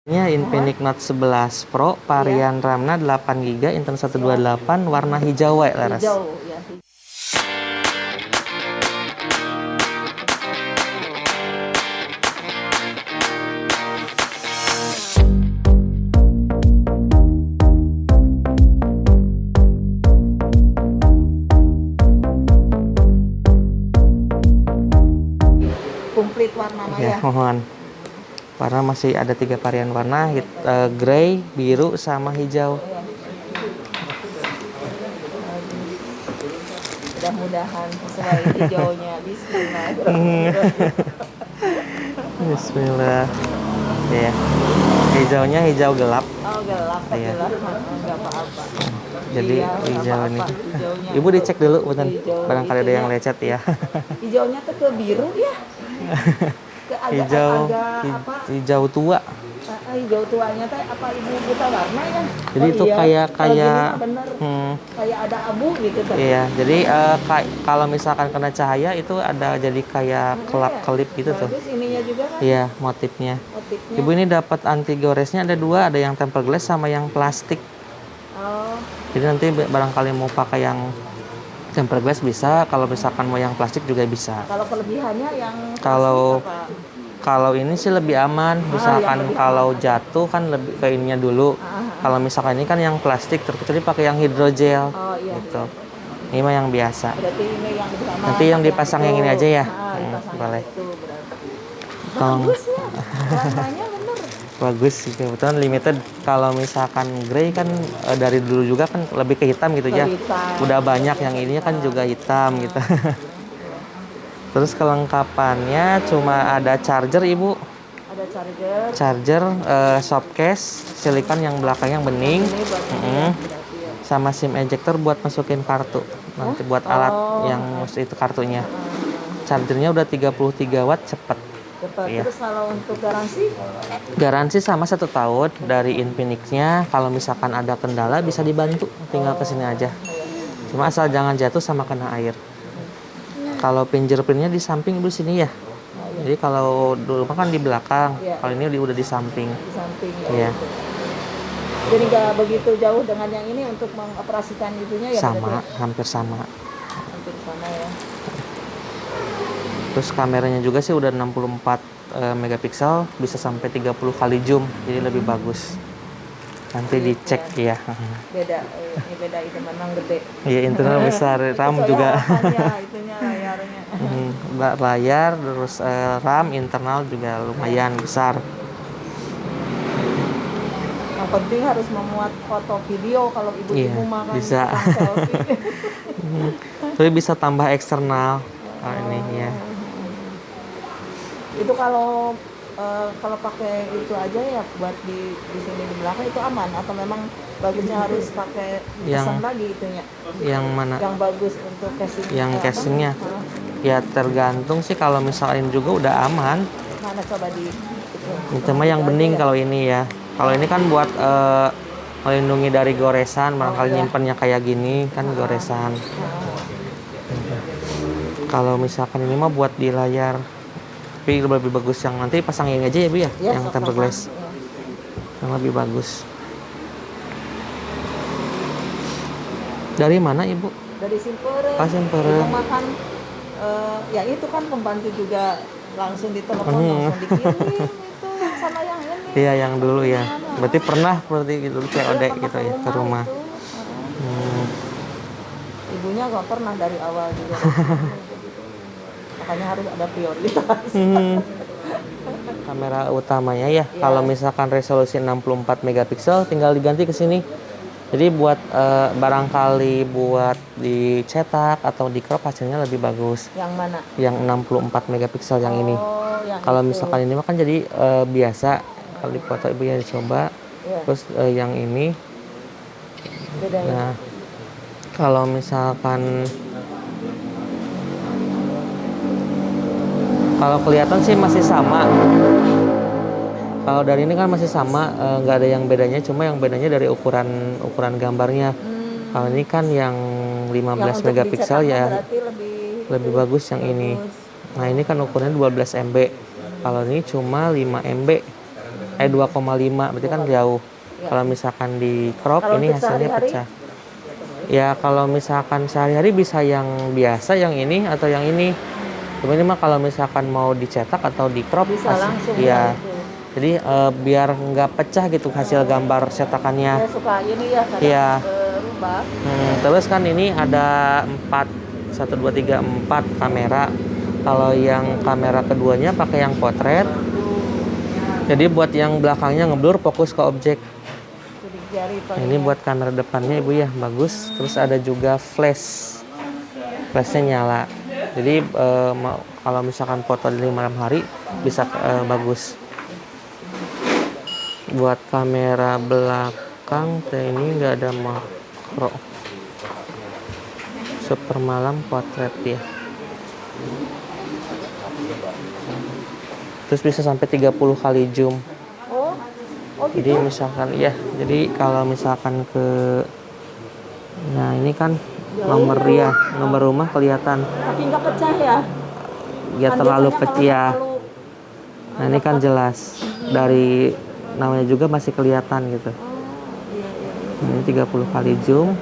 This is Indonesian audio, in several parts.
Ini Infinix Note 11 Pro varian RAM-nya 8GB, Intel 128, warna hijau laras. Hijau ya. Komplit warna Ya, ya. mohon. Warna masih ada 3 varian warna, grey, biru, sama hijau. Mudah-mudahan sesuai hijaunya. Bismillah. Bismillah. Ya. Hijaunya hijau gelap. Oh, gelap. Iya. Gelap. Enggak apa-apa. Jadi Iya, nggak hijau apa-apa. nih. Hijaunya. Ibu dicek dulu, bukan? Hijau Barangkali ada yang itunya. lecet ya. Hijaunya tuh ke biru ya. Ke Hijau, apa? hijau tua. Hijau tuanya teh apa ibu buta warna ya? Jadi itu kayak Kalau gini mah bener. Kayak ada abu gitu teh. Iya, jadi kalau misalkan kena cahaya itu ada jadi kayak kelap-kelip gitu tuh. Bagus ininya juga kan. Iya, motifnya. Motifnya. Ibu ini dapat anti goresnya ada 2, ada yang tempered glass sama yang plastik. Oh, Jadi nanti barangkali mau pakai yang tempered glass bisa, kalau misalkan mau yang plastik juga bisa. kalau kelebihannya yang Kalau plastik apa? Kalau ini sih lebih aman, misalkan yang lebih kalau jatuh kan lebih ke ininya dulu. Kalau misalkan ini kan yang plastik, terkecuali pakai yang hidrogel. Oh iya. Gitu. Ini mah yang biasa. Berarti ini yang lebih aman. Nanti yang dipasang yang ini aja ya. Dipasang Boleh. itu berarti. Kalau Bagus ya. Warnanya bener. bagus sih, kebetulan limited. Kalau misalkan grey kan dari dulu juga kan lebih ke hitam gitu ya. Hitam. Udah banyak yang ininya kan juga hitam gitu. Terus kelengkapannya cuma ada charger ibu, Ada charger. charger, soft case, silikon yang belakangnya yang bening, Ini buat ini ya, berarti ya. sama SIM ejector buat masukin kartu. Nanti buat alat yang itu kartunya. Chargernya udah 33 watt cepet. Cepat. Iya. Terus kalau untuk garansi? Garansi sama 1 tahun dari Infinix-nya. Kalau misalkan ada kendala bisa dibantu, tinggal kesini aja. Cuma asal jangan jatuh sama kena air. Kalau fingerprint-nya di samping ibu sini ya. Jadi kalau dulu kan di belakang, kalau ini udah di samping. Di samping ya. Iya. Jadi nggak begitu jauh dengan yang ini untuk mengoperasikan itunya ya? Sama, berarti? hampir sama. Hampir sama ya. Terus kameranya juga sih udah 64 megapiksel, bisa sampai 30 kali zoom, jadi lebih bagus. Nanti dicek ya. Beda, ini beda itu memang gede. Iya, internal besar, RAM Soalnya juga. harapannya, itunya layarnya. Layar, terus RAM internal juga lumayan besar. Yang penting harus memuat foto video kalau ibu-ibu mah kan bisa. tukang selfie. Tapi bisa tambah eksternal. Ini ya. Itu kalau pakai itu aja ya buat di sini di belakang itu aman atau memang bagusnya harus pakai pasang lagi itunya? Yang mana? Yang bagus untuk casing. Yang casingnya? Ya tergantung sih, kalau misalnya juga udah aman. Mana coba di Itu mah yang bening kalau ini ya. Kalau ini kan buat melindungi dari goresan, barangkali nyimpennya kayak gini kan goresan. Kalau misalkan ini mah buat di layar. Tapi lebih bagus yang nanti pasang ini aja ya Bu ya, yang tempered glass. Yang lebih bagus. Dari mana Ibu? Dari Simpere. Simpere. Ibu makan ya itu kan pembantu juga langsung ditelepon langsung dikirim itu sama yang ini. Iya, yang dulu ya. Berarti pernah seperti gitu COD gitu ya ke rumah. Ibunya nggak pernah dari awal juga. Makanya harus ada prioritas. Kamera utamanya ya, kalau misalkan resolusi 64 megapiksel tinggal diganti ke sini. Jadi buat barangkali buat dicetak atau di crop hasilnya lebih bagus. Yang mana? Yang 64 megapiksel yang ini. Kalau misalkan ini mah kan jadi biasa. Kalau di foto ibu ya dicoba. Terus yang ini. Bedanya. Nah, kalau misalkan kalau kelihatan sih masih sama. Kalau dari ini kan masih sama, nggak ada yang bedanya. Cuma yang bedanya dari ukuran gambarnya. Kalau ini kan yang 15 megapiksel ya lebih bagus yang ini. Nah ini kan ukurannya 12 MB. Kalau ini cuma 5 MB. 2,5 berarti kan jauh. Ya. Kalau misalkan di crop Kalau ini untuk hasilnya sehari-hari? pecah. Ya kalau misalkan sehari-hari bisa yang biasa yang ini atau yang ini. Cuma ini mah kalau misalkan mau dicetak atau di crop Bisa langsung ya. itu. Jadi biar nggak pecah gitu hasil gambar cetakannya. Saya suka ini ya kadang Iya. berubah. Terus kan ini ada 4, 1, 2, 3, 4 kamera. Kalau yang kamera keduanya pakai yang potret. Jadi buat yang belakangnya ngeblur fokus ke objek. Sidik jari paling Ini ya. buat kamera depannya ibu ya, bagus. Terus ada juga flash. Flashnya nyala. Jadi kalau misalkan foto di malam hari bisa bagus. Buat kamera belakang ini nggak ada makro. Super malam potret ya. Terus bisa sampai 30 kali zoom. Oh Jadi gitu. misalkan ya, jadi kalau misalkan nah ini kan nomor ya, nomor rumah kelihatan. Tapi nggak pecah ya? Ya Kan terlalu biasanya kalau pecah. terlalu- Nah ini kan jelas dari namanya juga masih kelihatan gitu. Iya, iya, iya. Ini 30 kali zoom.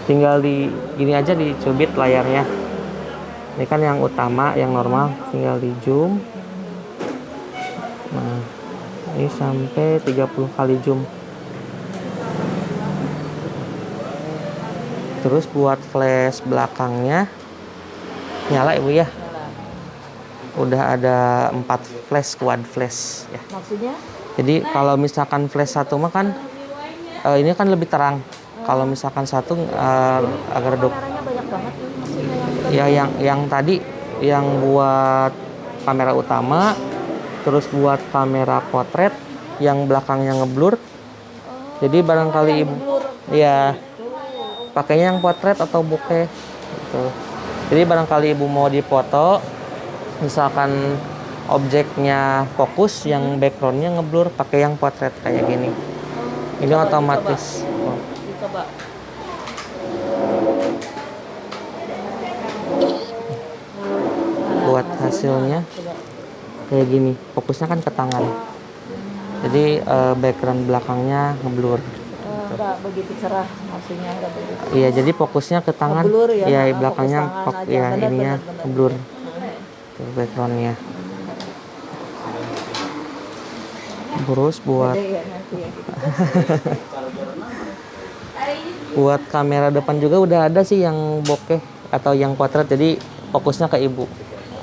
Tinggal di gini aja dicubit layarnya. Ini kan yang utama, yang normal, tinggal di zoom. Nah, ini sampai 30 kali zoom. Terus buat flash belakangnya nyala ibu ya. Udah ada 4 flash, quad flash ya. Maksudnya? Jadi kalau misalkan flash satu mah kan ini kan lebih terang. Kalau misalkan satu agak redup. Kameranya banyak banget nih, maksudnya yang Ya yang tadi yang buat kamera utama, terus buat kamera potret, yang belakangnya ngeblur. Jadi barangkali ibu, ya pakainya yang potret atau bokeh gitu. Jadi barangkali ibu mau dipoto, misalkan objeknya fokus, yang backgroundnya ngeblur, pakai yang potret kayak gini. Ini Coba otomatis. dicoba. Buat hasilnya kayak gini, fokusnya kan ke tangan. Jadi background belakangnya ngeblur. Enggak begitu cerah, maksudnya enggak begitu. Iya, jadi fokusnya ke tangan. Ngeblur ya, Ya, fokus belakangnya tangan aja. ya Benar, ininya benar, benar. ngeblur. Tuh, backgroundnya. Terus buat Gede ya nanti ya. buat kamera depan juga udah ada sih yang bokeh atau yang potret. Jadi fokusnya ke ibu.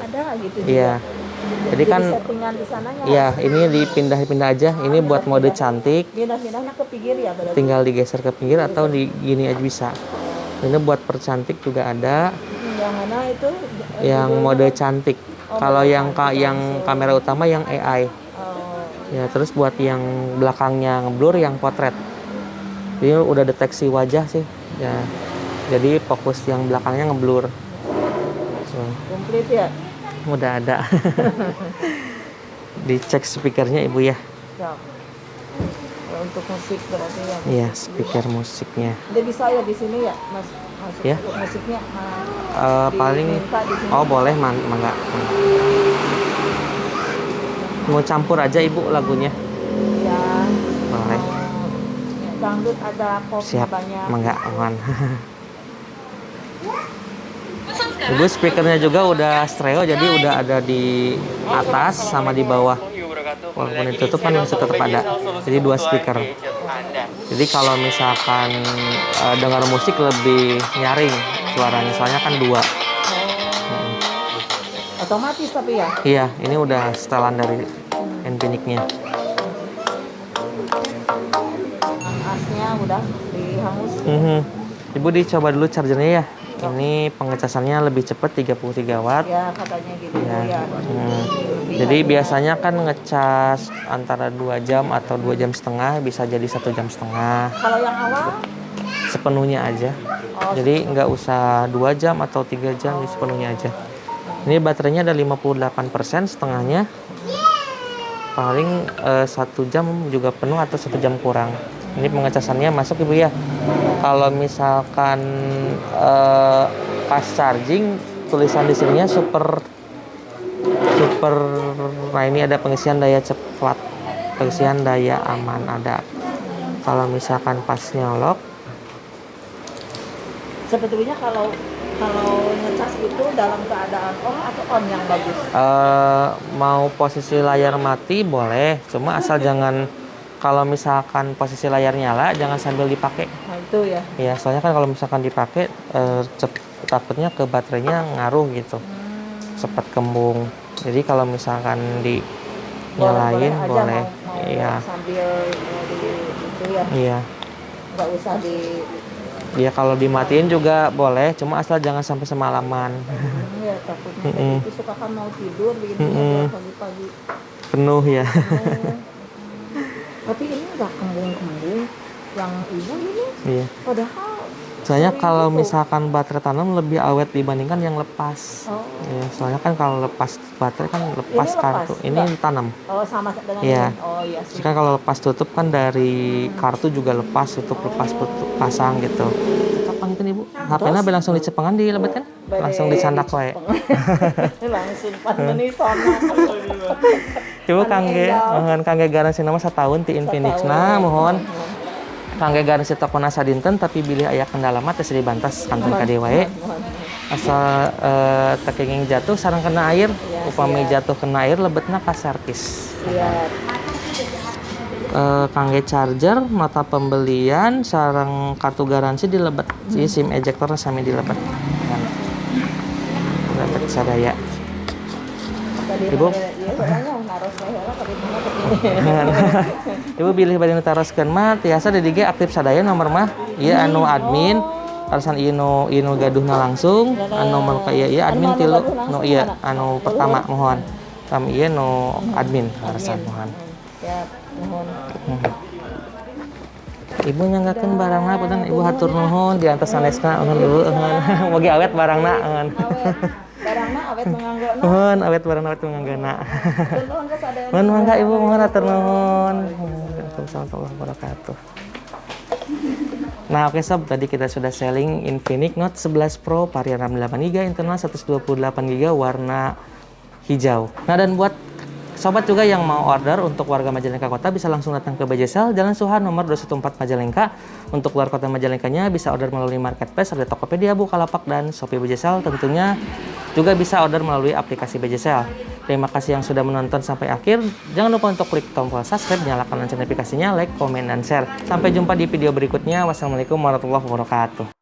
Ada nggak gitu Iya. juga? Jadi kan settingan di sananya. ya ini dipindah-pindah aja. Ini buat mode cantik. Pindah-pindahnya ke pinggir ya berarti. Tinggal digeser ke pinggir atau di gini aja bisa. Ini buat percantik juga ada. Yang mana itu? Yang mode cantik. Oh, Kalau mode yang cantik yang langsung. kamera utama yang AI. Oh, Ya, terus buat yang belakangnya ngeblur yang potret. Ini udah deteksi wajah sih. Ya. Jadi fokus yang belakangnya ngeblur. So, komplit ya. udah ada. Dicek speakernya ibu ya. Siap. Kalau untuk musik berarti ya. Iya, speaker musiknya. Dia bisa ya di sini ya, Mas. Masuk Ya. untuk musiknya. Paling Diminta di sini. oh boleh mangga. Mau campur aja ibu lagunya. Ya. Boleh. Dangdut ada pop Siap. banyak. Mangga aman. Ibu speakernya juga udah stereo, jadi udah ada di atas sama di bawah. Walaupun ditutup kan masih tetap ada. Jadi 2 speaker. Jadi kalau misalkan dengar musik lebih nyaring suaranya, soalnya kan 2. Otomatis tapi ya. Iya, ini udah setelan dari Infinix-nya. Asnya udah dihangus. Ibu dicoba dulu chargernya ya. Ini pengecasannya lebih cepat 33 watt. Ya katanya gitu Ya. ya. Jadi biasanya kan ngecas antara 2 jam atau 2,5 jam, bisa jadi 1,5 jam. Kalau yang awal, Sepenuhnya aja. oh, Jadi nggak usah 2 jam atau 3 jam, sepenuhnya aja. Ini baterainya ada 58%, setengahnya. Paling 1 jam juga penuh atau 1 jam kurang. Ini pengecasannya masuk ibu ya. Kalau misalkan pas charging, tulisan di sininya super super. Nah ini ada pengisian daya cepat, pengisian daya aman ada. Kalau misalkan pas nyolok, Sebetulnya kalau ngecas itu dalam keadaan on atau on yang bagus? mau posisi layar mati boleh, cuma asal jangan, kalau misalkan posisi layar nyala jangan sambil dipakai. Nah itu ya. Ya, soalnya kan kalau misalkan dipakai takutnya ke baterainya ngaruh gitu, cepat kembung. Jadi kalau misalkan dinyalain boleh. Mau Iya. sambil itu ya. Iya. Nggak usah di Ya kalau dimatiin juga boleh, cuma asal jangan sampai semalaman. ya takutnya kayak gitu suka kan mau tidur begini biar pagi-pagi Penuh ya. penuh. Tapi ini nggak kembung-kembung yang ibu ini, Iya. padahal Soalnya sering kalau gitu. misalkan baterai tanam lebih awet dibandingkan yang lepas. Oh, Ya, soalnya kan kalau lepas baterai kan lepas Ini lepas, kartu. Ini enggak? tanam. oh sama dengan Iya. ini. Oh iya sih. Jika kalau lepas tutup kan dari kartu juga lepas, tutup lepas pasang gitu. Kapan itu Ibu? HP-nya langsung dicepengan dilebet kan? Langsung disandak wae. Langsung 4 menit sana. Ibu kangge garansi nama 1 tahun ti Infinix. Nah, mohon kangge garansi tokona sadinten tapi bilih aya kendala mah teh dibantas kantor ka deui wae. Asal tekenging jatuh sareng kena air, upami jatuh kena air lebetna ka servis. Iya. Kangge charger, nota pembelian, sareng kartu garansi dilebet. Si SIM ejector sami dilebet. Lebet sadaya. Tadi Ibu? Iya, orangnya naros wae heula tapi mana begini. Ibu bilih bade nu taroskeun mah tiasa di DG aktif sadaya nomor mah. Ieu anu admin, alasan ieu nu gaduhna langsung, anu nomor ka ieu admin tilu nu ieu anu pertama mohon. Kami ieu nu admin alasan mohon. Ya, mohon. Ibu nyanggakeun barangna punten Ibu hatur nuhun diantos sanesna nuhun Ibu nuhun. Mugi awet barangna nuhun. Barangna awet menganggona. Nuhun awet barangna awet menganggana. Nuhun geus ada. Nuhun mangga Ibu mohon hatur nuhun. Waalaikumsalam warahmatullahi wabarakatuh. Nah oke sob, tadi kita sudah selling Infinix Note 11 Pro varian RAM 8GB, internal 128GB warna hijau. Nah dan buat sobat juga yang mau order untuk warga Majalengka Kota bisa langsung datang ke BJSL Jalan Suha nomor 214 Majalengka. Untuk luar kota Majalengkanya bisa order melalui marketplace, ada Tokopedia, Bukalapak, dan Shopee BJSL. Tentunya juga bisa order melalui aplikasi BJSL. Terima kasih yang sudah menonton sampai akhir. Jangan lupa untuk klik tombol subscribe, nyalakan lonceng notifikasinya, like, komen, dan share. Sampai jumpa di video berikutnya. Wassalamualaikum warahmatullahi wabarakatuh.